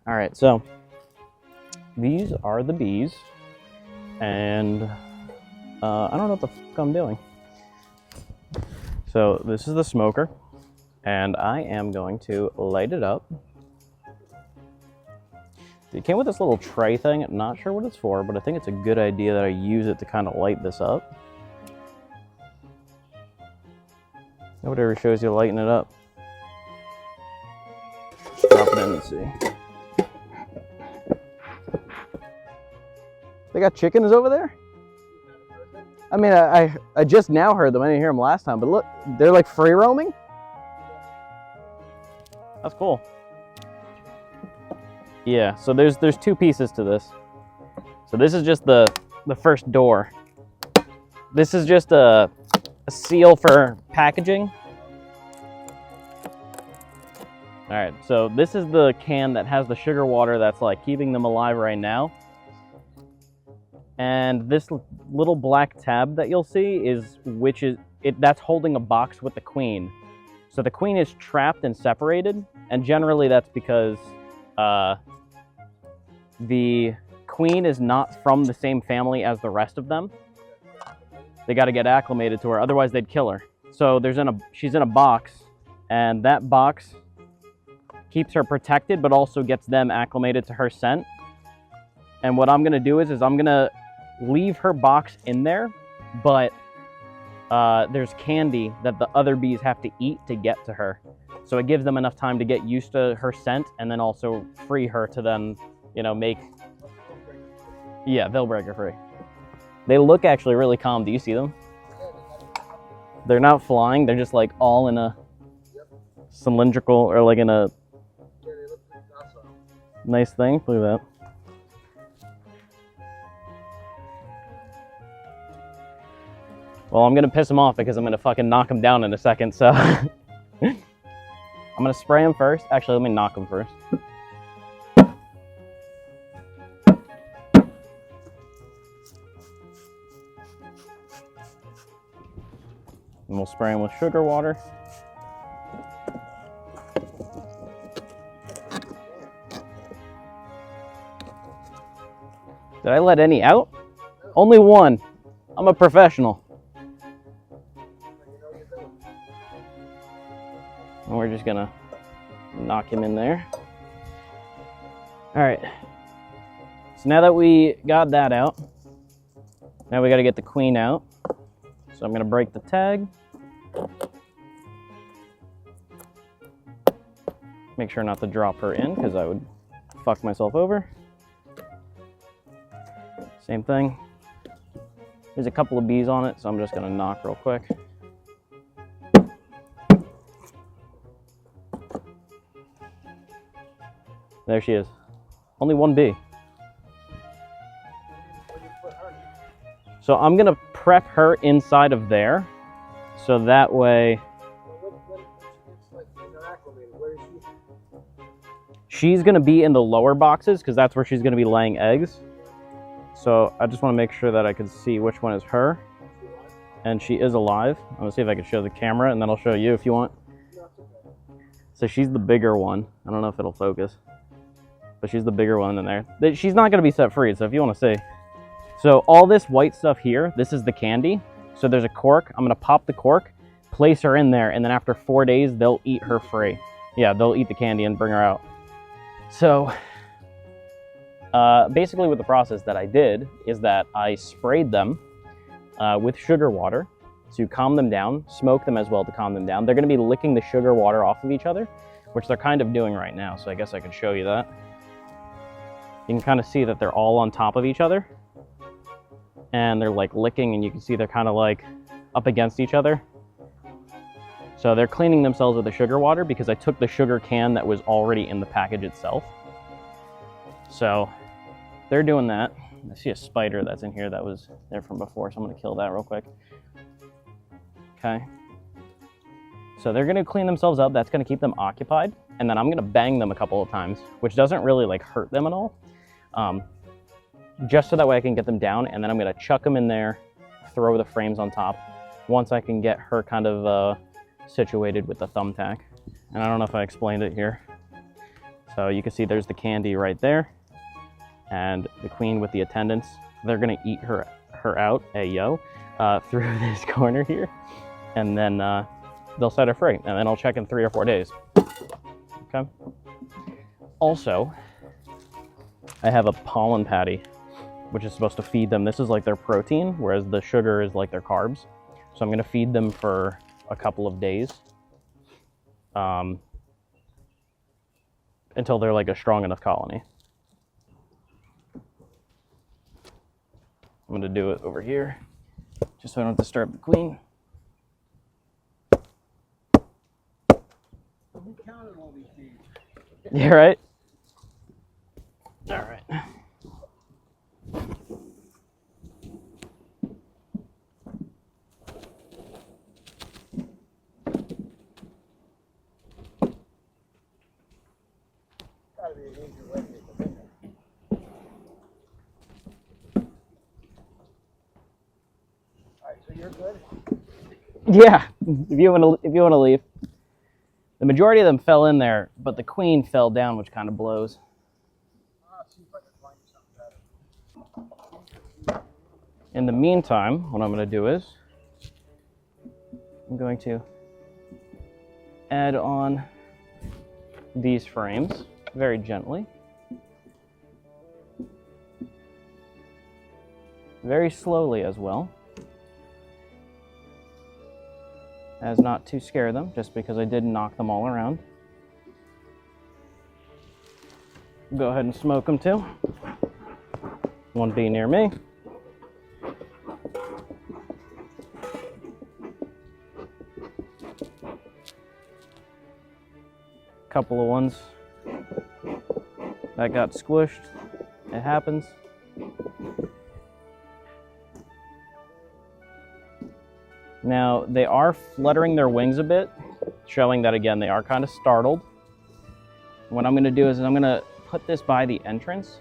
All right, so these are the bees, and I don't know what the fuck I'm doing. So this is the smoker, and I am going to light it up. It came with this little tray thing. Not sure what it's for, but I think it's a good idea that I use it to kind of light this up. Whatever shows you lighting it up. Just drop it in and see. They got chickens over there? I mean, I just now heard them. I didn't hear them last time, but look, they're like free roaming. That's cool. Yeah, so there's two pieces to this. So this is just the first door. This is just a seal for packaging. All right, so this is the can that has the sugar water that's like keeping them alive right now. And this little black tab that you'll see that's holding a box with the queen. So the queen is trapped and separated, and generally that's because the queen is not from the same family as the rest of them. They got to get acclimated to her, otherwise they'd kill her. So she's in a box, and that box keeps her protected, but also gets them acclimated to her scent. And what I'm gonna do is I'm gonna leave her box in there, but there's candy that the other bees have to eat to get to her. So it gives them enough time to get used to her scent, and then also free her to then, yeah, they'll break her free. They look actually really calm. Do you see them? They're not flying. They're just like all in a cylindrical, or like in a nice thing. Look at that. Well, I'm gonna piss them off because I'm gonna fucking knock them down in a second, so. I'm gonna spray them first. Actually, let me knock them first. And we'll spray them with sugar water. Did I let any out? Only one. I'm a professional. And we're just gonna knock him in there. All right. So now that we got that out, now we gotta get the queen out. So I'm gonna break the tag. Make sure not to drop her in, because I would fuck myself over. Same thing. There's a couple of bees on it, so I'm just gonna knock real quick. There she is. Only one bee. So I'm gonna prep her inside of there, so that way she's gonna be in the lower boxes, because that's where she's gonna be laying eggs. So I just want to make sure that I can see which one is her. And she is alive. I'm gonna see if I can show the camera, and then I'll show you if you want. So she's the bigger one. I don't know if it'll focus, but she's the bigger one in there. She's not gonna be set free, so if you want to see. So all this white stuff here, this is the candy. So there's a cork. I'm gonna pop the cork, place her in there, and then after 4 days, they'll eat her free. Yeah, they'll eat the candy and bring her out. So basically what the process that I did is that I sprayed them with sugar water to calm them down, smoke them as well to calm them down. They're gonna be licking the sugar water off of each other, which they're kind of doing right now. So I guess I could show you that. You can kind of see that they're all on top of each other, and they're like licking, and you can see they're kind of like up against each other. So they're cleaning themselves with the sugar water, because I took the sugar can that was already in the package itself. So they're doing that. I see a spider that's in here that was there from before, so I'm gonna kill that real quick. Okay. So they're gonna clean themselves up. That's gonna keep them occupied. And then I'm gonna bang them a couple of times, which doesn't really like hurt them at all. Just so that way I can get them down, and then I'm gonna chuck them in there, throw the frames on top, once I can get her kind of situated with the thumbtack. And I don't know if I explained it here. So you can see there's the candy right there, and the queen with the attendants. They're gonna eat her out, through this corner here, and then they'll set her free, and then I'll check in 3 or 4 days. Okay. Also, I have a pollen patty, which is supposed to feed them. This is like their protein, whereas the sugar is like their carbs. So I'm gonna feed them for a couple of days until they're like a strong enough colony. I'm gonna do it over here, just so I don't disturb the queen. Yeah, right? All right. So you're good? Yeah, if you want to leave. The majority of them fell in there, but the queen fell down, which kind of blows. See if I can find you something better. In the meantime, what I'm going to do is I'm going to add on these frames very gently. Very slowly as well, as not to scare them, just because I did knock them all around. Go ahead and smoke them too. One bee near me. Couple of ones that got squished. It happens. Now, they are fluttering their wings a bit, showing that, again, they are kind of startled. What I'm going to do is I'm going to put this by the entrance,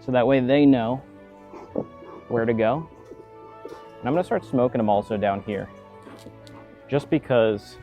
so that way they know where to go. And I'm going to start smoking them also down here, just because,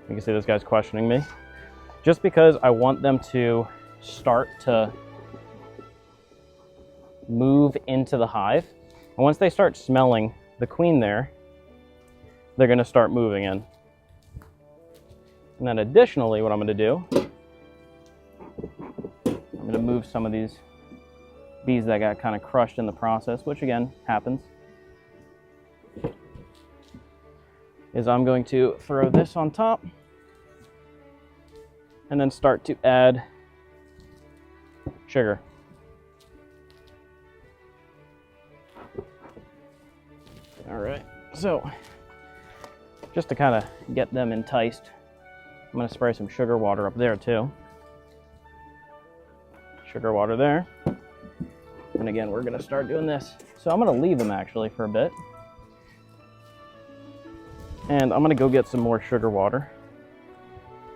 you can see this guy's questioning me, just because I want them to start to move into the hive. And once they start smelling the queen there, they're going to start moving in. And then additionally, what I'm going to do, I'm going to move some of these bees that got kind of crushed in the process, which again happens, is I'm going to throw this on top and then start to add sugar. All right, so just to kind of get them enticed, I'm going to spray some sugar water up there too. Sugar water there. And again, we're going to start doing this. So I'm going to leave them actually for a bit. And I'm going to go get some more sugar water,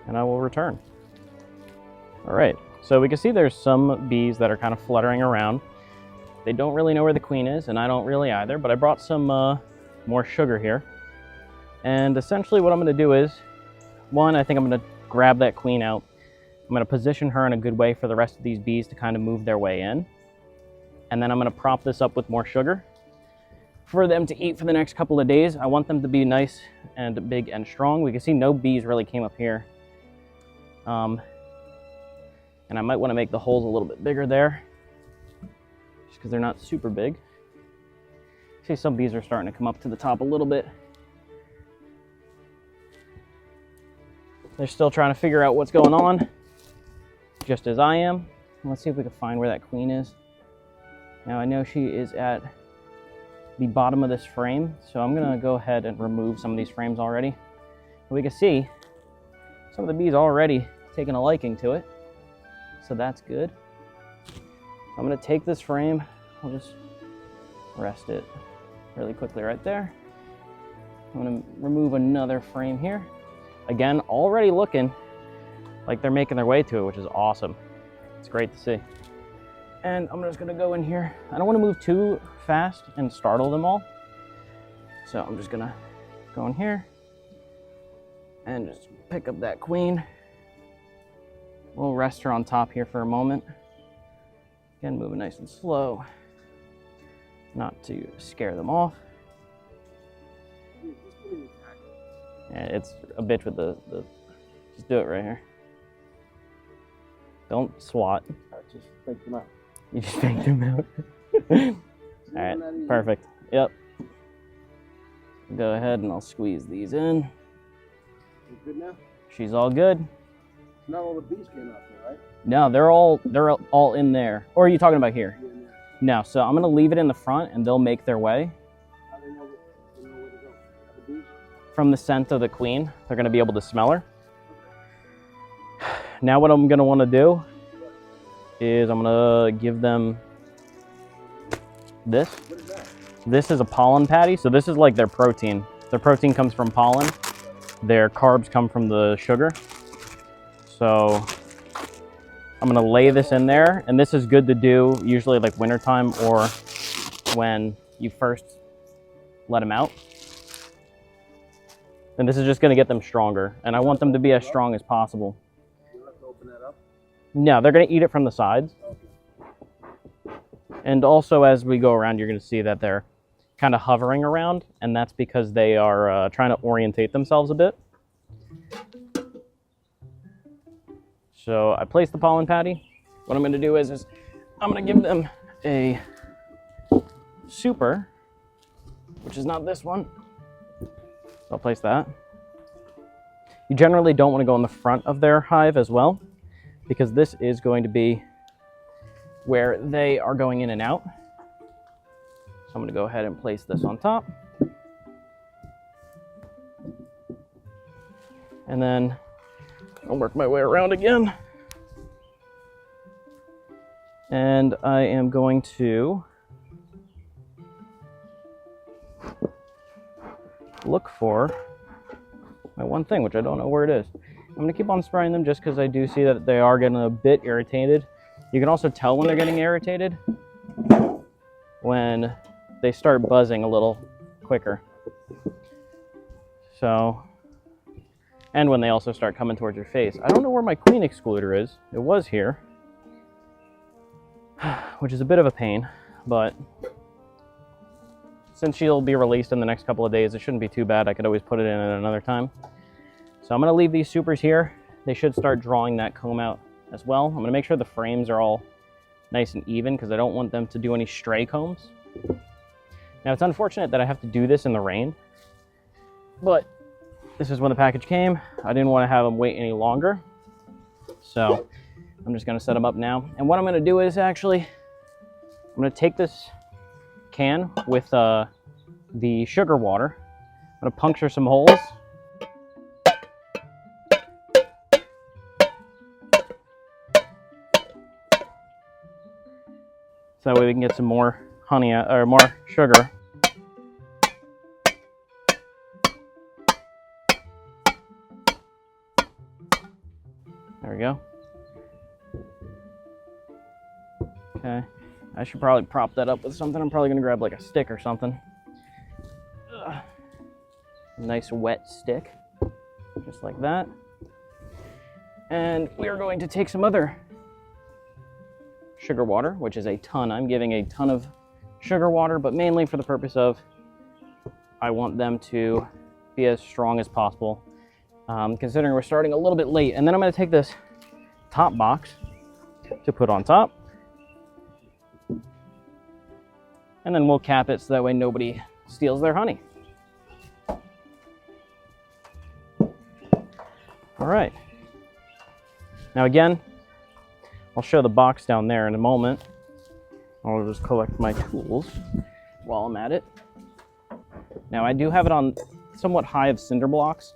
and I will return. All right, so we can see there's some bees that are kind of fluttering around. They don't really know where the queen is, and I don't really either, but I brought some more sugar here. And essentially what I'm going to do is, one, I think I'm going to grab that queen out. I'm going to position her in a good way for the rest of these bees to kind of move their way in. And then I'm going to prop this up with more sugar for them to eat for the next couple of days. I want them to be nice and big and strong. We can see no bees really came up here. And I might want to make the holes a little bit bigger there, just because they're not super big. See, some bees are starting to come up to the top a little bit. They're still trying to figure out what's going on, just as I am. Let's see if we can find where that queen is. Now I know she is at the bottom of this frame, so I'm gonna go ahead and remove some of these frames already. And we can see some of the bees already taking a liking to it, so that's good. So I'm gonna take this frame, I'll just rest it really quickly right there. I'm gonna remove another frame here. Again, already looking like they're making their way to it, which is awesome. It's great to see. And I'm just gonna go in here. I don't wanna move too fast and startle them all. So I'm just gonna go in here and just pick up that queen We'll rest her on top here for a moment. Again, moving nice and slow, not to scare them off. Yeah, it's a bitch with the just do it right here. Don't swat. I just take them out. You just take them out. All right, perfect. Yep. Go ahead and I'll squeeze these in. You good now? She's all good. Not all the bees came out there, right? No, they're all in there. Or are you talking about here? No, so I'm gonna leave it in the front and they'll make their way. How do they know where to go? The bees? From the scent of the queen, they're gonna be able to smell her. Now what I'm gonna wanna do is I'm gonna give them this. What is that? This is a pollen patty, so this is like their protein. Their protein comes from pollen. Their carbs come from the sugar. So I'm gonna lay this in there, and this is good to do usually like wintertime or when you first let them out. And this is just gonna get them stronger, and I want them to be as strong as possible. You don't have to open that up? No, they're gonna eat it from the sides. Okay. And also as we go around, you're gonna see that they're kind of hovering around, and that's because they are trying to orientate themselves a bit. So I placed the pollen patty. What I'm gonna do is I'm gonna give them a super, which is not this one. So I'll place that. You generally don't wanna go in the front of their hive as well, because this is going to be where they are going in and out. So I'm gonna go ahead and place this on top. And then I'll work my way around again. And I am going to look for my one thing, which I don't know where it is. I'm gonna keep on spraying them just because I do see that they are getting a bit irritated. You can also tell when they're getting irritated when they start buzzing a little quicker. So, and when they also start coming towards your face. I don't know where my queen excluder is. It was here, which is a bit of a pain, but since she'll be released in the next couple of days, it shouldn't be too bad. I could always put it in at another time. So I'm gonna leave these supers here. They should start drawing that comb out as well. I'm gonna make sure the frames are all nice and even because I don't want them to do any stray combs. Now it's unfortunate that I have to do this in the rain, but this is when the package came. I didn't want to have them wait any longer. So I'm just gonna set them up now. And what I'm gonna do is actually, I'm gonna take this can with the sugar water. I'm gonna puncture some holes. So that way we can get some more honey or more sugar. There we go. Okay, I should probably prop that up with something. I'm probably gonna grab like a stick or something. Ugh. A nice wet stick, just like that. And we are going to take some other sugar water, which is a ton. I'm giving a ton of sugar water, but mainly for the purpose of I want them to be as strong as possible. Considering we're starting a little bit late. And then I'm going to take this top box to put on top. And then we'll cap it so that way nobody steals their honey. All right. Now again, I'll show the box down there in a moment. I'll just collect my tools while I'm at it. Now I do have it on somewhat high of cinder blocks,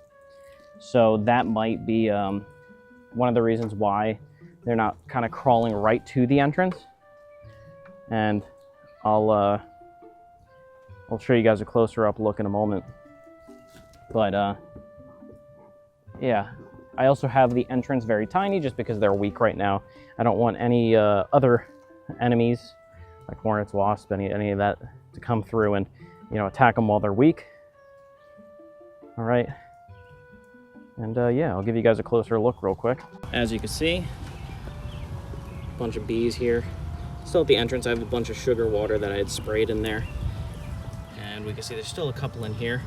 so that might be one of the reasons why they're not kind of crawling right to the entrance. And I'll show you guys a closer up look in a moment. But yeah, I also have the entrance very tiny just because they're weak right now. I don't want any other enemies like hornets, wasps, any of that to come through and, you know, attack them while they're weak. All right. And yeah, I'll give you guys a closer look real quick. As you can see, bunch of bees here. Still at the entrance, I have a bunch of sugar water that I had sprayed in there. And we can see there's still a couple in here.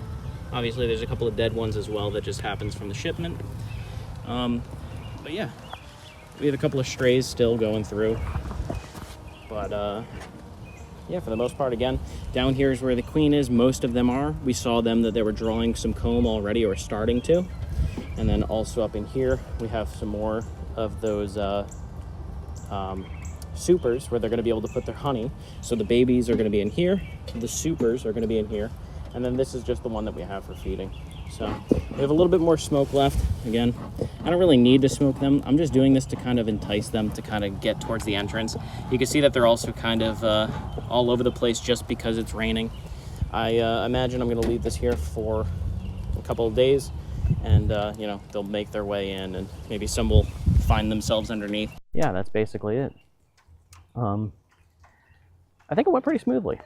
Obviously, there's a couple of dead ones as well that just happens from the shipment. But yeah, we have a couple of strays still going through. But yeah, for the most part, again, down here is where the queen is. Most of them are. We saw them that they were drawing some comb already, or starting to. And then also up in here, we have some more of those supers where they're going to be able to put their honey. So the babies are going to be in here, the supers are going to be in here, and then this is just the one that we have for feeding. So we have a little bit more smoke left. Again, I don't really need to smoke them. I'm just doing this to kind of entice them to kind of get towards the entrance. You can see that they're also kind of all over the place just because it's raining. I imagine I'm going to leave this here for a couple of days, and you know, they'll make their way in, and maybe some will find themselves underneath. Yeah, that's basically it. I think it went pretty smoothly.